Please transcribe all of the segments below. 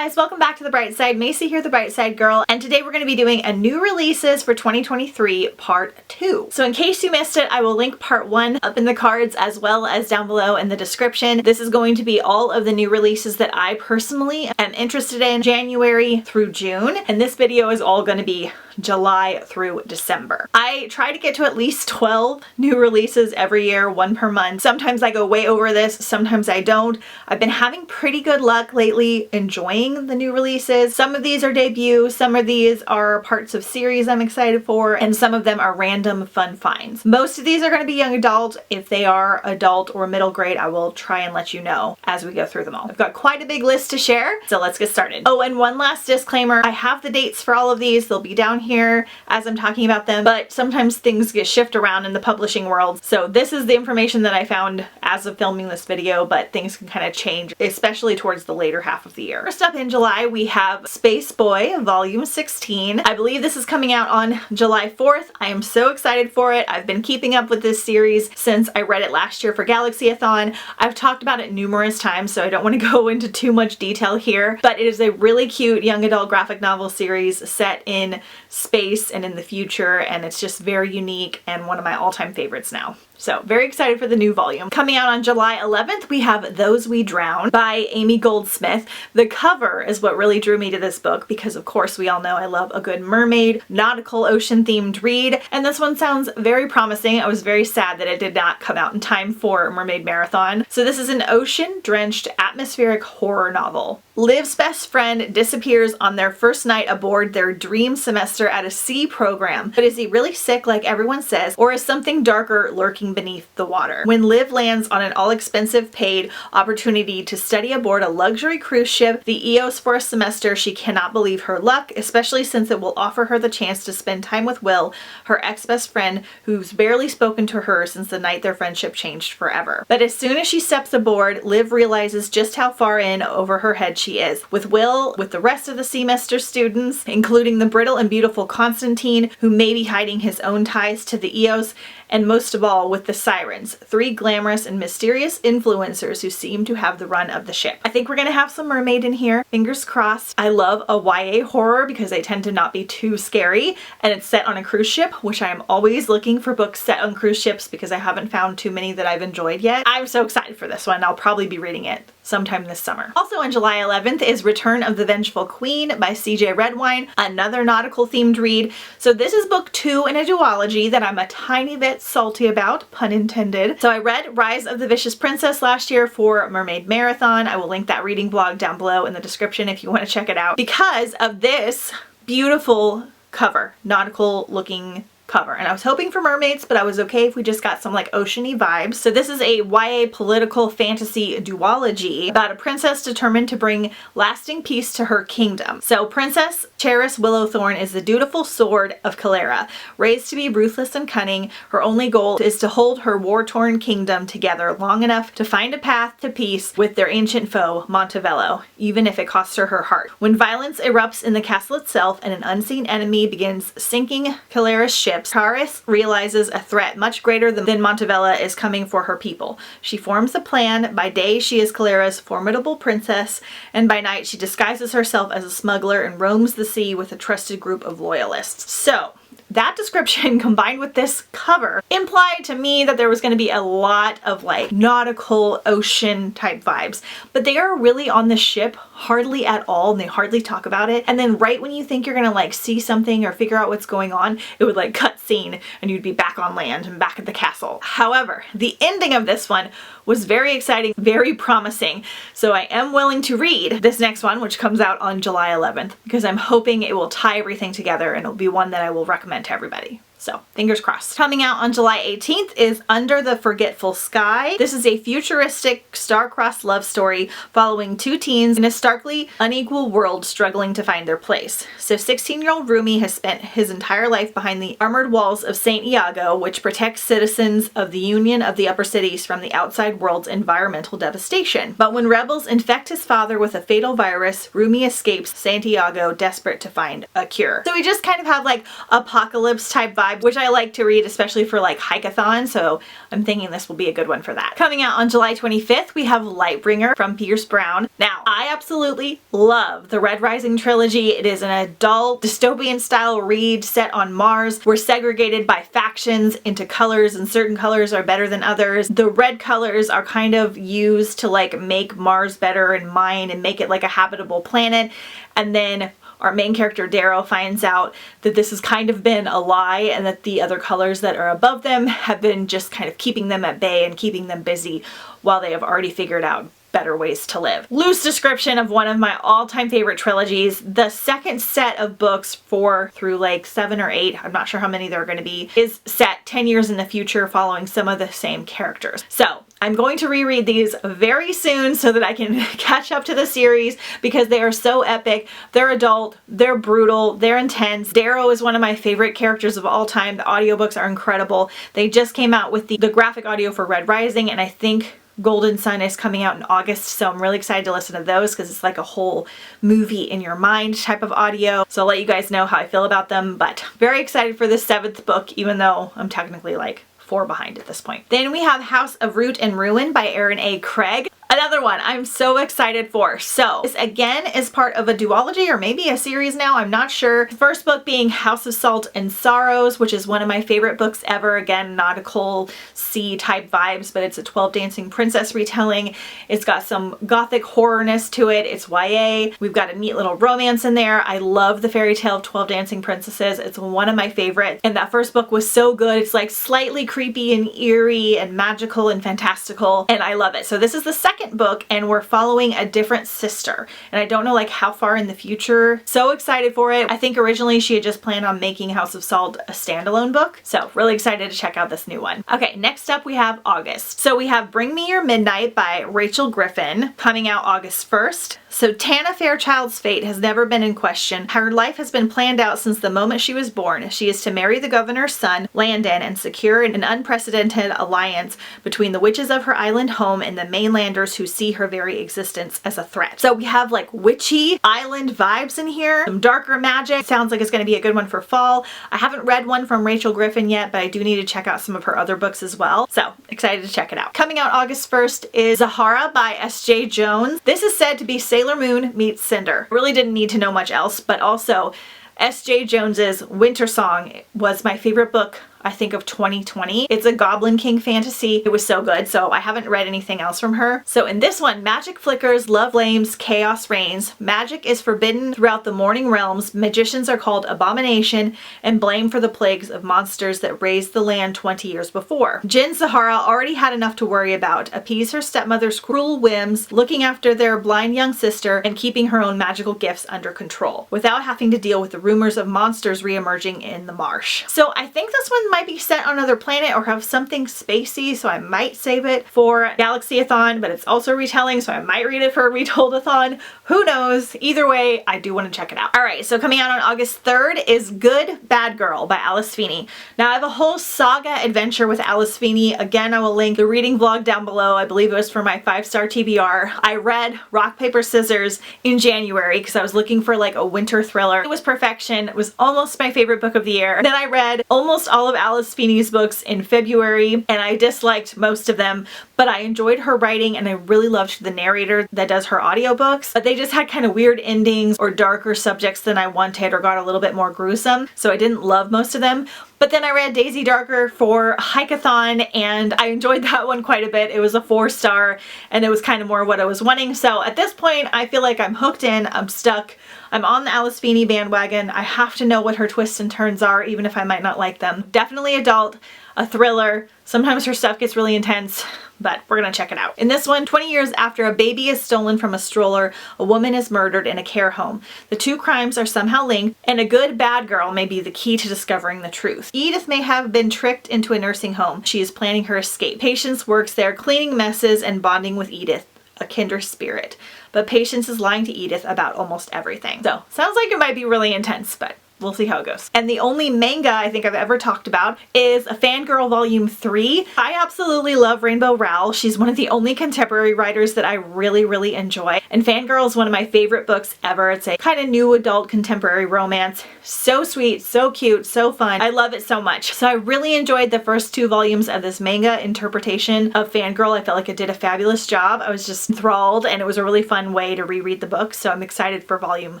guys, welcome back to The Bright Side. Macy here, The Bright Side Girl, and today we're going to be doing a new releases for 2023 part 2. So in case you missed it, I will link part 1 up in the cards as well as down below in the description. This is going to be all of the new releases that I personally am interested in January through June, and this video is all going to be July through December. I try to get to at least 12 new releases every year, 1 per month. Sometimes I go way over this, sometimes I don't. I've been having pretty good luck lately enjoying the new releases. Some of these are debut, some of these are parts of series I'm excited for, and some of them are random fun finds. Most of these are going to be young adult. If they are adult or middle grade, I will try and let you know as we go through them all. I've got quite a big list to share, so let's get started. Oh, and one last disclaimer, I have the dates for all of these. They'll be down here as I'm talking about them, but sometimes things get shifted around in the publishing world. So this is the information that I found as of filming this video, but things can kind of change, especially towards the later half of the year. First up in July, we have Space Boy Volume 16. I believe this is coming out on July 4th. I am so excited for it. I've been keeping up with this series since I read it last year for Galaxy-a-thon. I've talked about it numerous times, so I don't want to go into too much detail here, but it is a really cute young adult graphic novel series set in space and in the future, and it's just very unique and one of my all-time favorites now. So very excited for the new volume. Coming out on July 11th, we have Those We Drown by Amy Goldsmith. The cover is what really drew me to this book because of course we all know I love a good mermaid, nautical ocean themed read, and this one sounds very promising. I was very sad that it did not come out in time for Mermaid Marathon. So this is an ocean-drenched atmospheric horror novel. Liv's best friend disappears on their first night aboard their dream semester at a sea program. But is he really sick like everyone says, or is something darker lurking beneath the water? When Liv lands on an all-expensive paid opportunity to study aboard a luxury cruise ship, the EOS for a semester, she cannot believe her luck, especially since it will offer her the chance to spend time with Will, her ex-best friend, who's barely spoken to her since the night their friendship changed forever. But as soon as she steps aboard, Liv realizes just how far in over her head she is. With Will, with the rest of the semester students, including the brittle and beautiful Constantine, who may be hiding his own ties to the EOS, and most of all with the Sirens, 3 glamorous and mysterious influencers who seem to have the run of the ship. I think we're gonna have some mermaid in here, fingers crossed. I love a YA horror because they tend to not be too scary, and it's set on a cruise ship, which I am always looking for books set on cruise ships because I haven't found too many that I've enjoyed yet. I'm so excited for this one. I'll probably be reading it sometime this summer. Also on July 11th is Return of the Vengeful Queen by CJ Redwine, another nautical themed read. So this is book 2 in a duology that I'm a tiny bit salty about, pun intended. So I read Rise of the Vicious Princess last year for Mermaid Marathon. I will link that reading blog down below in the description if you want to check it out because of this beautiful cover, nautical looking cover. And I was hoping for mermaids, but I was okay if we just got some like oceany vibes. So this is a YA political fantasy duology about a princess determined to bring lasting peace to her kingdom. So Princess Charis Willowthorn is the dutiful sword of Calera. Raised to be ruthless and cunning, her only goal is to hold her war-torn kingdom together long enough to find a path to peace with their ancient foe, Montevello, even if it costs her heart. When violence erupts in the castle itself and an unseen enemy begins sinking Calera's ship, Charis realizes a threat much greater than Montevella is coming for her people. She forms a plan. By day, she is Calera's formidable princess, and by night, she disguises herself as a smuggler and roams the sea with a trusted group of loyalists. So, that description combined with this cover implied to me that there was going to be a lot of like nautical ocean type vibes, but they are really on the ship hardly at all and they hardly talk about it. And then right when you think you're gonna like see something or figure out what's going on, it would like cut scene and you'd be back on land and back at the castle. However, the ending of this one was very exciting, very promising. So I am willing to read this next one, which comes out on July 11th, because I'm hoping it will tie everything together and it'll be one that I will recommend to everybody. So fingers crossed. Coming out on July 18th is Under the Forgetful Sky. This is a futuristic star-crossed love story following 2 teens in a starkly unequal world struggling to find their place. So 16-year-old Rumi has spent his entire life behind the armored walls of St. Iago, which protects citizens of the Union of the Upper Cities from the outside world's environmental devastation. But when rebels infect his father with a fatal virus, Rumi escapes Santiago, desperate to find a cure. So we just kind of have like apocalypse type vibes vibe, which I like to read, especially for like hike-a-thon, so I'm thinking this will be a good one for that. Coming out on July 25th, we have Lightbringer from Pierce Brown. Now, I absolutely love the Red Rising trilogy. It is an adult dystopian style read set on Mars. We're segregated by factions into colors, and certain colors are better than others. The red colors are kind of used to like make Mars better and mine and make it like a habitable planet. And then our main character Darrow finds out that this has kind of been a lie and that the other colors that are above them have been just kind of keeping them at bay and keeping them busy while they have already figured out better ways to live. Loose description of one of my all-time favorite trilogies. The second set of books, 4 through like 7 or 8, I'm not sure how many there are going to be, is set 10 years in the future following some of the same characters. So I'm going to reread these very soon so that I can catch up to the series because they are so epic. They're adult, they're brutal, they're intense. Darrow is one of my favorite characters of all time. The audiobooks are incredible. They just came out with the graphic audio for Red Rising, and I think Golden Sun is coming out in August, so I'm really excited to listen to those because it's like a whole movie in your mind type of audio. So I'll let you guys know how I feel about them, but very excited for the 7th book, even though I'm technically like 4 behind at this point. Then we have House of Root and Ruin by Aaron A. Craig. Another one I'm so excited for. So this again is part of a duology or maybe a series now, I'm not sure. The first book being House of Salt and Sorrows, which is one of my favorite books ever. Again, nautical sea type vibes, but it's a 12 Dancing Princess retelling. It's got some gothic horrorness to it. It's YA. We've got a neat little romance in there. I love the fairy tale of 12 Dancing Princesses. It's one of my favorites. And that first book was so good. It's like slightly creepy and eerie and magical and fantastical, and I love it. So this is the second book, and we're following a different sister, and I don't know like how far in the future. So excited for it. I think originally she had just planned on making House of Salt a standalone book, so really excited to check out this new one. Okay, next up we have August. So we have Bring Me Your Midnight by Rachel Griffin coming out August 1st. So Tana Fairchild's fate has never been in question. Her life has been planned out since the moment she was born. She is to marry the governor's son, Landon, and secure an unprecedented alliance between the witches of her island home and the mainlanders who see her very existence as a threat. So we have like witchy island vibes in here, some darker magic. Sounds like it's going to be a good one for fall. I haven't read one from Rachel Griffin yet, but I do need to check out some of her other books as well. So excited to check it out. Coming out August 1st is Zahara by S.J. Jones. This is said to be Sailor Moon meets Cinder. Really didn't need to know much else, but also S.J. Jones's Winter Song was my favorite book, I think, of 2020. It's a Goblin King fantasy. It was so good, so I haven't read anything else from her. So in this one, magic flickers, love flames, chaos reigns. Magic is forbidden throughout the morning realms. Magicians are called abomination and blamed for the plagues of monsters that razed the land 20 years before. Jin Zahara already had enough to worry about. Appease her stepmother's cruel whims, looking after their blind young sister, and keeping her own magical gifts under control, without having to deal with the rumors of monsters re-emerging in the marsh. So I think this one might be set on another planet or have something spacey, so I might save it for Galaxy-a-thon, but it's also retelling, so I might read it for a Retold-a-thon. Who knows? Either way, I do want to check it out. Alright, so coming out on August 3rd is Good Bad Girl by Alice Feeney. Now I have a whole saga adventure with Alice Feeney. Again, I will link the reading vlog down below. I believe it was for my 5-star TBR. I read Rock, Paper, Scissors in January because I was looking for like a winter thriller. It was perfection. It was almost my favorite book of the year. Then I read almost all of Alice Feeney's books in February, and I disliked most of them, but I enjoyed her writing and I really loved the narrator that does her audiobooks, but they just had kind of weird endings or darker subjects than I wanted or got a little bit more gruesome, so I didn't love most of them. But then I read Daisy Darker for Hike-a-thon and I enjoyed that one quite a bit. It was a 4-star and it was kind of more what I was wanting. So at this point, I feel like I'm hooked in, I'm stuck. I'm on the Alice Feeney bandwagon. I have to know what her twists and turns are, even if I might not like them. Definitely adult, a thriller. Sometimes her stuff gets really intense, but we're gonna check it out. In this one, 20 years after a baby is stolen from a stroller, a woman is murdered in a care home. The two crimes are somehow linked, and a good bad girl may be the key to discovering the truth. Edith may have been tricked into a nursing home. She is planning her escape. Patience works there, cleaning messes and bonding with Edith, a kindred spirit. But Patience is lying to Edith about almost everything. So, sounds like it might be really intense, but we'll see how it goes. And the only manga I think I've ever talked about is a Fangirl Volume 3. I absolutely love Rainbow Rowell. She's one of the only contemporary writers that I really enjoy. And Fangirl is one of my favorite books ever. It's a kind of new adult contemporary romance. So sweet, so cute, so fun. I love it so much. So I really enjoyed the first 2 volumes of this manga interpretation of Fangirl. I felt like it did a fabulous job. I was just enthralled, and it was a really fun way to reread the book. So I'm excited for Volume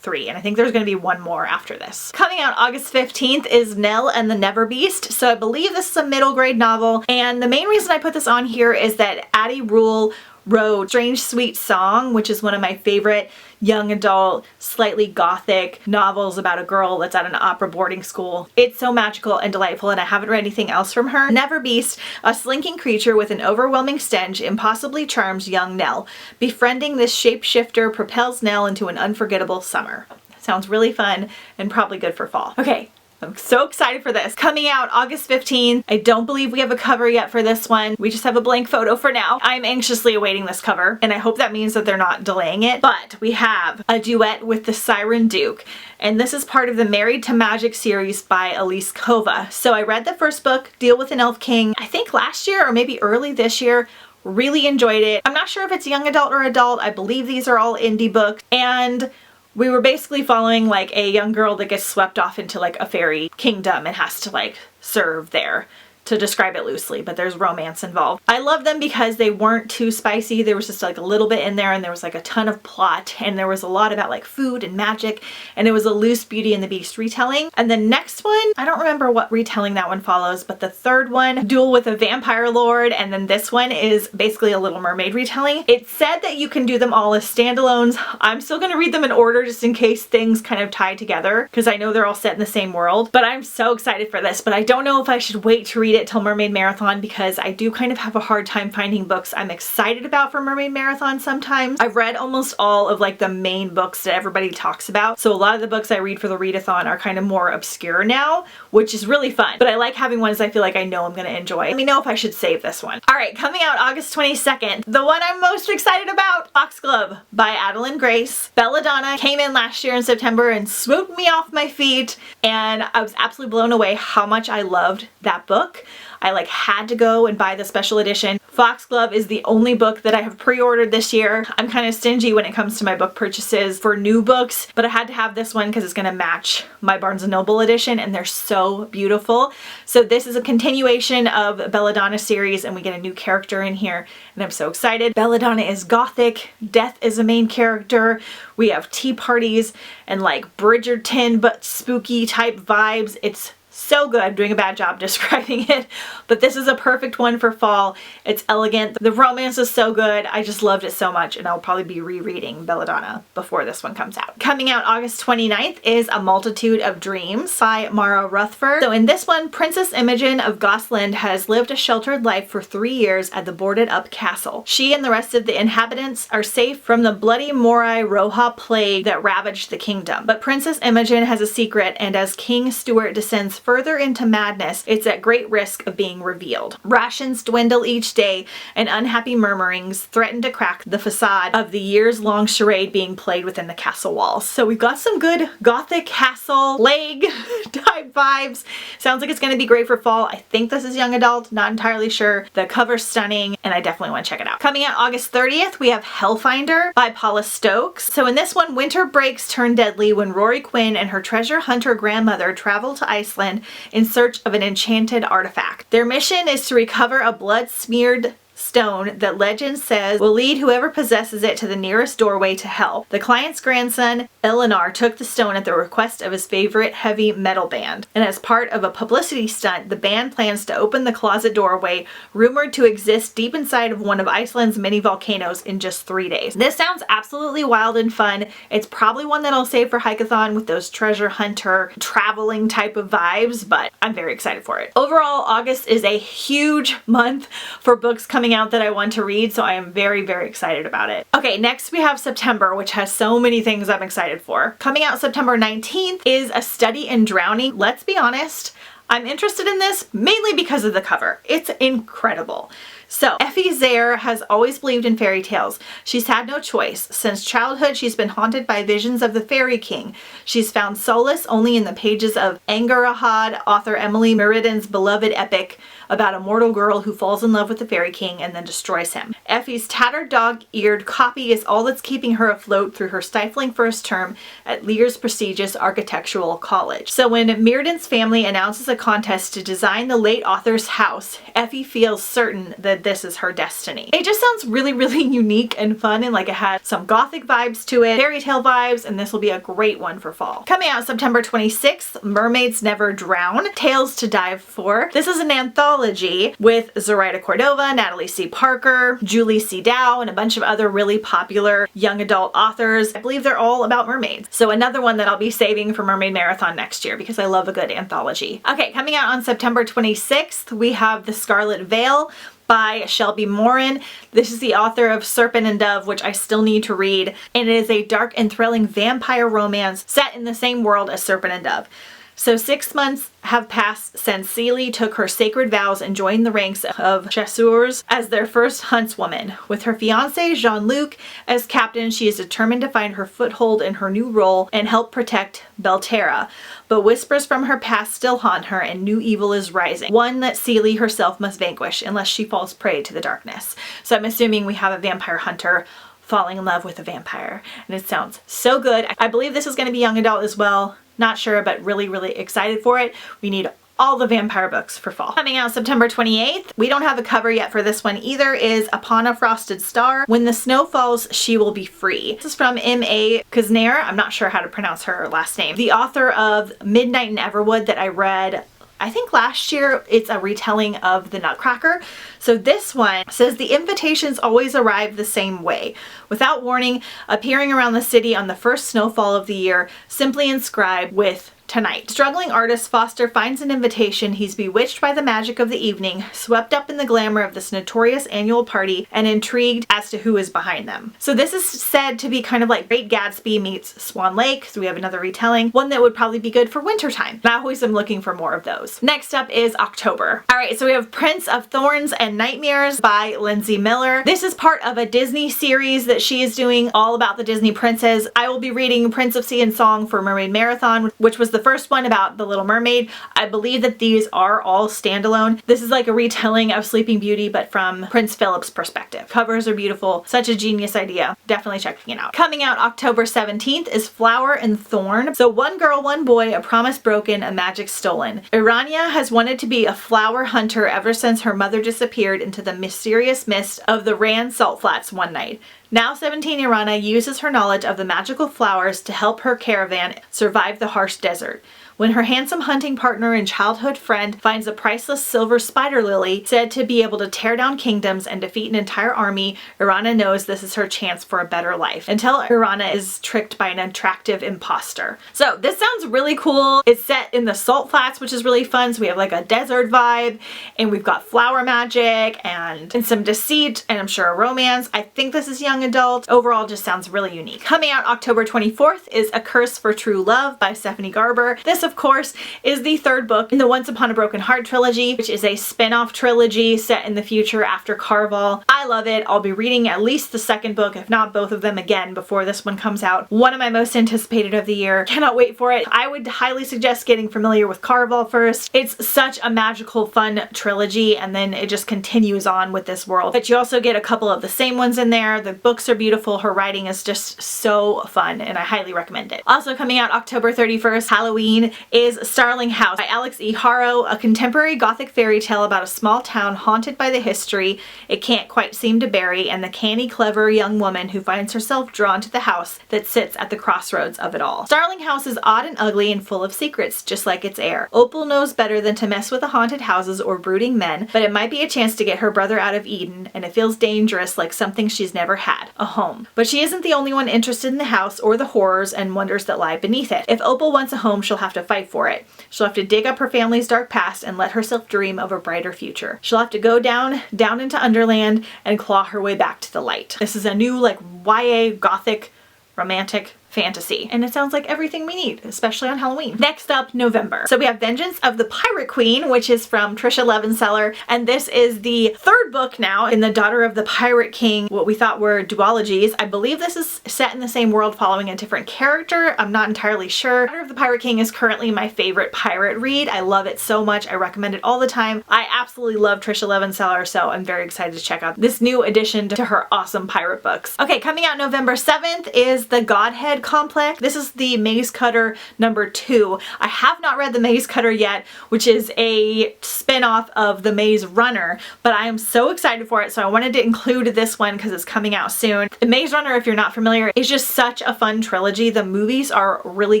3, and I think there's going to be one more after this. Coming out August 15th is Nell and the Never Beast. So I believe this is a middle grade novel, and the main reason I put this on here is that Addie Rule wrote Strange Sweet Song, which is one of my favorite young adult, slightly gothic novels about a girl that's at an opera boarding school. It's so magical and delightful, and I haven't read anything else from her. Never Beast, a slinking creature with an overwhelming stench impossibly charms young Nell. Befriending this shapeshifter propels Nell into an unforgettable summer. Sounds really fun and probably good for fall. Okay. I'm so excited for this. Coming out August 15th. I don't believe we have a cover yet for this one. We just have a blank photo for now. I'm anxiously awaiting this cover, and I hope that means that they're not delaying it. But we have a duet with the Siren Duke, and this is part of the Married to Magic series by Elise Kova. So I read the first book, Deal with an Elf King, I think last year or maybe early this year. Really enjoyed it. I'm not sure if it's young adult or adult. I believe these are all indie books, and we were basically following like a young girl that gets swept off into like a fairy kingdom and has to like serve there, to describe it loosely, but there's romance involved. I love them because they weren't too spicy. There was just like a little bit in there, and there was like a ton of plot, and there was a lot about like food and magic, and it was a loose Beauty and the Beast retelling. And the next one, I don't remember what retelling that one follows, but the third one, Duel with a Vampire Lord, and then this one is basically a Little Mermaid retelling. It said that you can do them all as standalones. I'm still gonna read them in order just in case things kind of tie together, because I know they're all set in the same world. But I'm so excited for this, but I don't know if I should wait to read it till Mermaid Marathon, because I do kind of have a hard time finding books I'm excited about for Mermaid Marathon sometimes. I've read almost all of like the main books that everybody talks about, so a lot of the books I read for the readathon are kind of more obscure now, which is really fun, but I like having ones I feel like I know I'm gonna enjoy. Let me know if I should save this one. Alright, coming out August 22nd, the one I'm most excited about, Foxglove by Adeline Grace. Belladonna came in last year in September and swooped me off my feet, and I was absolutely blown away how much I loved that book. I like had to go and buy the special edition. Foxglove is the only book that I have pre-ordered this year. I'm kind of stingy when it comes to my book purchases for new books, but I had to have this one because it's gonna match my Barnes & Noble edition, and they're so beautiful. So this is a continuation of Belladonna series, and we get a new character in here, and I'm so excited. Belladonna is gothic, Death is a main character, we have tea parties and like Bridgerton but spooky type vibes. It's so good. I'm doing a bad job describing it, but this is a perfect one for fall. It's elegant. The romance is so good. I just loved it so much, and I'll probably be rereading Belladonna before this one comes out. Coming out August 29th is A Multitude of Dreams by Mara Rutherford. So in this one, Princess Imogen of Gosland has lived a sheltered life for 3 years at the boarded up castle. She and the rest of the inhabitants are safe from the bloody Morai Roja plague that ravaged the kingdom. But Princess Imogen has a secret, and as King Stuart descends further into madness, it's at great risk of being revealed. Rations dwindle each day, and unhappy murmurings threaten to crack the facade of the years-long charade being played within the castle walls. So we've got some good gothic castle plague type vibes. Sounds like it's going to be great for fall. I think this is young adult, not entirely sure. The cover's stunning, and I definitely want to check it out. Coming out August 30th, we have Hellfinder by Paula Stokes. So in this one, winter breaks turn deadly when Rory Quinn and her treasure hunter grandmother travel to Iceland in search of an enchanted artifact. Their mission is to recover a blood-smeared stone that legend says will lead whoever possesses it to the nearest doorway to hell. The client's grandson, Eleanor, took the stone at the request of his favorite heavy metal band, and as part of a publicity stunt, the band plans to open the closet doorway rumored to exist deep inside of one of Iceland's mini volcanoes in just 3 days. This sounds absolutely wild and fun. It's probably one that I'll save for Hike-a-thon with those treasure hunter traveling type of vibes, but I'm very excited for it. Overall, August is a huge month for books coming out that I want to read, so I am very, very excited about it. Okay, next we have September, which has so many things I'm excited for. Coming out September 19th is A Study in Drowning. Let's be honest, I'm interested in this mainly because of the cover. It's incredible. So Effie Zare has always believed in fairy tales. She's had no choice. Since childhood, she's been haunted by visions of the Fairy King. She's found solace only in the pages of Angharad, author Emily Merriden's beloved epic about a mortal girl who falls in love with the Fairy King and then destroys him. Effie's tattered dog-eared copy is all that's keeping her afloat through her stifling first term at Lear's prestigious architectural college. So when Merriden's family announces a contest to design the late author's house, Effie feels certain that this is her destiny. It just sounds really, really unique and fun, and like it has some gothic vibes to it, fairy tale vibes, and this will be a great one for fall. Coming out September 26th, Mermaids Never Drown, Tales to Dive For. This is an anthology with Zoraida Cordova, Natalie C. Parker, Julie C. Dow, and a bunch of other really popular young adult authors. I believe they're all about mermaids. So another one that I'll be saving for Mermaid Marathon next year because I love a good anthology. Okay, coming out on September 26th, we have The Scarlet Veil by Shelby Morin. This is the author of Serpent and Dove, which I still need to read, and it is a dark and thrilling vampire romance set in the same world as Serpent and Dove. So 6 months have passed since Celie took her sacred vows and joined the ranks of chasseurs as their first huntswoman. With her fiancé Jean-Luc as captain, she is determined to find her foothold in her new role and help protect Belterra. But whispers from her past still haunt her, and new evil is rising, one that Celie herself must vanquish unless she falls prey to the darkness. So I'm assuming we have a vampire hunter falling in love with a vampire, and it sounds so good. I believe this is going to be young adult as well. Not sure, but really, really excited for it. We need all the vampire books for fall. Coming out September 28th, we don't have a cover yet for this one either, is Upon a Frosted Star, When the Snow Falls, She Will Be Free. This is from M.A. Kuznair. I'm not sure how to pronounce her last name. The author of Midnight in Everwood that I read I think last year. It's a retelling of The Nutcracker. So this one says the invitations always arrive the same way, without warning, appearing around the city on the first snowfall of the year, simply inscribed with tonight. Struggling artist Foster finds an invitation. He's bewitched by the magic of the evening, swept up in the glamour of this notorious annual party, and intrigued as to who is behind them. So this is said to be kind of like Great Gatsby meets Swan Lake. So we have another retelling, one that would probably be good for wintertime. I always am looking for more of those. Next up is October. All right, so we have Prince of Thorns and Nightmares by Lindsay Miller. This is part of a Disney series that she is doing all about the Disney princes. I will be reading Prince of Sea and Song for Mermaid Marathon, which was the first one about the Little Mermaid. I believe that these are all standalone. This is like a retelling of Sleeping Beauty, but from Prince Philip's perspective. Covers are beautiful. Such a genius idea. Definitely checking it out. Coming out October 17th is Flower and Thorn. So One Girl, One Boy, A Promise Broken, A Magic Stolen. Irania has wanted to be a flower hunter ever since her mother disappeared into the mysterious mist of the Rand Salt Flats one night. Now 17 Irana uses her knowledge of the magical flowers to help her caravan survive the harsh desert. When her handsome hunting partner and childhood friend finds a priceless silver spider lily said to be able to tear down kingdoms and defeat an entire army, Irana knows this is her chance for a better life, until Irana is tricked by an attractive imposter. So this sounds really cool. It's set in the Salt Flats, which is really fun. So we have like a desert vibe, and we've got flower magic and some deceit, and I'm sure a romance. I think this is young adult. Overall, just sounds really unique. Coming out October 24th is A Curse for True Love by Stephanie Garber. This, of course, is the third book in the Once Upon a Broken Heart trilogy, which is a spin-off trilogy set in the future after Carval. I love it. I'll be reading at least the second book, if not both of them again, before this one comes out. One of my most anticipated of the year. Cannot wait for it. I would highly suggest getting familiar with Carval first. It's such a magical, fun trilogy, and then it just continues on with this world. But you also get a couple of the same ones in there. The books are beautiful. Her writing is just so fun, and I highly recommend it. Also coming out October 31st, Halloween, is Starling House by Alex E. Haro, a contemporary gothic fairy tale about a small town haunted by the history it can't quite seem to bury, and the canny, clever young woman who finds herself drawn to the house that sits at the crossroads of it all. Starling House is odd and ugly and full of secrets, just like its heir. Opal knows better than to mess with the haunted houses or brooding men, but it might be a chance to get her brother out of Eden, and it feels dangerous, like something she's never had, a home. But she isn't the only one interested in the house or the horrors and wonders that lie beneath it. If Opal wants a home, she'll have to fight for it. She'll have to dig up her family's dark past and let herself dream of a brighter future. She'll have to go down into Underland and claw her way back to the light. This is a new like YA gothic romantic fantasy. And it sounds like everything we need, especially on Halloween. Next up, November. So we have Vengeance of the Pirate Queen, which is from Trisha Levenseller. And this is the third book now in the Daughter of the Pirate King, what we thought were duologies. I believe this is set in the same world following a different character. I'm not entirely sure. Daughter of the Pirate King is currently my favorite pirate read. I love it so much. I recommend it all the time. I absolutely love Trisha Levenseller, so I'm very excited to check out this new addition to her awesome pirate books. Okay, coming out November 7th is The Godhead Complex. This is the Maze Cutter #2. I have not read The Maze Cutter yet, which is a spin-off of The Maze Runner, but I am so excited for it, so I wanted to include this one because it's coming out soon. The Maze Runner, if you're not familiar, is just such a fun trilogy. The movies are really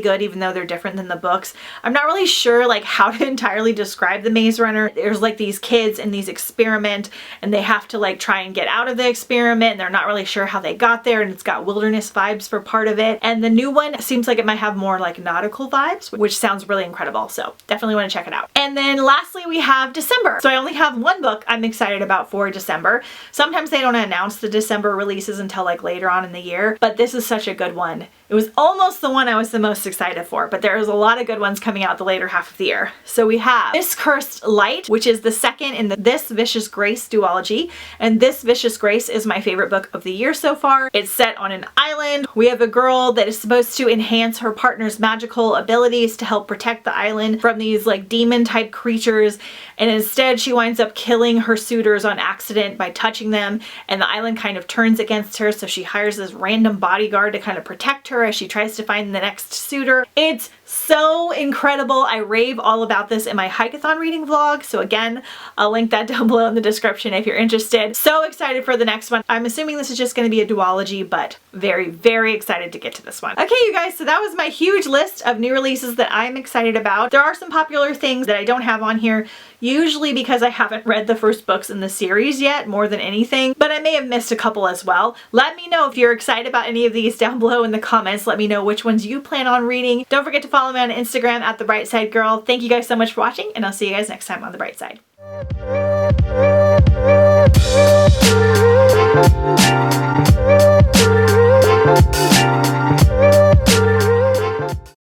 good, even though they're different than the books. I'm not really sure like how to entirely describe The Maze Runner. There's like these kids in these experiment, and they have to like try and get out of the experiment, and they're not really sure how they got there, and it's got wilderness vibes for part of it. And the new one seems like it might have more like nautical vibes, which sounds really incredible, so definitely want to check it out. And then lastly we have December. So I only have one book I'm excited about for December. Sometimes they don't announce the December releases until like later on in the year, but this is such a good one. It was almost the one I was the most excited for, but there's a lot of good ones coming out the later half of the year. So we have This Cursed Light, which is the second in the This Vicious Grace duology, and This Vicious Grace is my favorite book of the year so far. It's set on an island. We have a girl that is supposed to enhance her partner's magical abilities to help protect the island from these like demon type creatures, and instead she winds up killing her suitors on accident by touching them, and the island kind of turns against her, so she hires this random bodyguard to kind of protect her as she tries to find the next suitor. It's so incredible. I rave all about this in my Hikeathon reading vlog, so again, I'll link that down below in the description if you're interested. So excited for the next one. I'm assuming this is just going to be a duology, but very, very excited to get to this one. Okay, you guys, so that was my huge list of new releases that I'm excited about. There are some popular things that I don't have on here, usually because I haven't read the first books in the series yet more than anything, but I may have missed a couple as well. Let me know if you're excited about any of these down below in the comments. Let me know which ones you plan on reading. Don't forget to follow me on Instagram at The Bright Side Girl. Thank you guys so much for watching, and I'll see you guys next time on The Bright Side.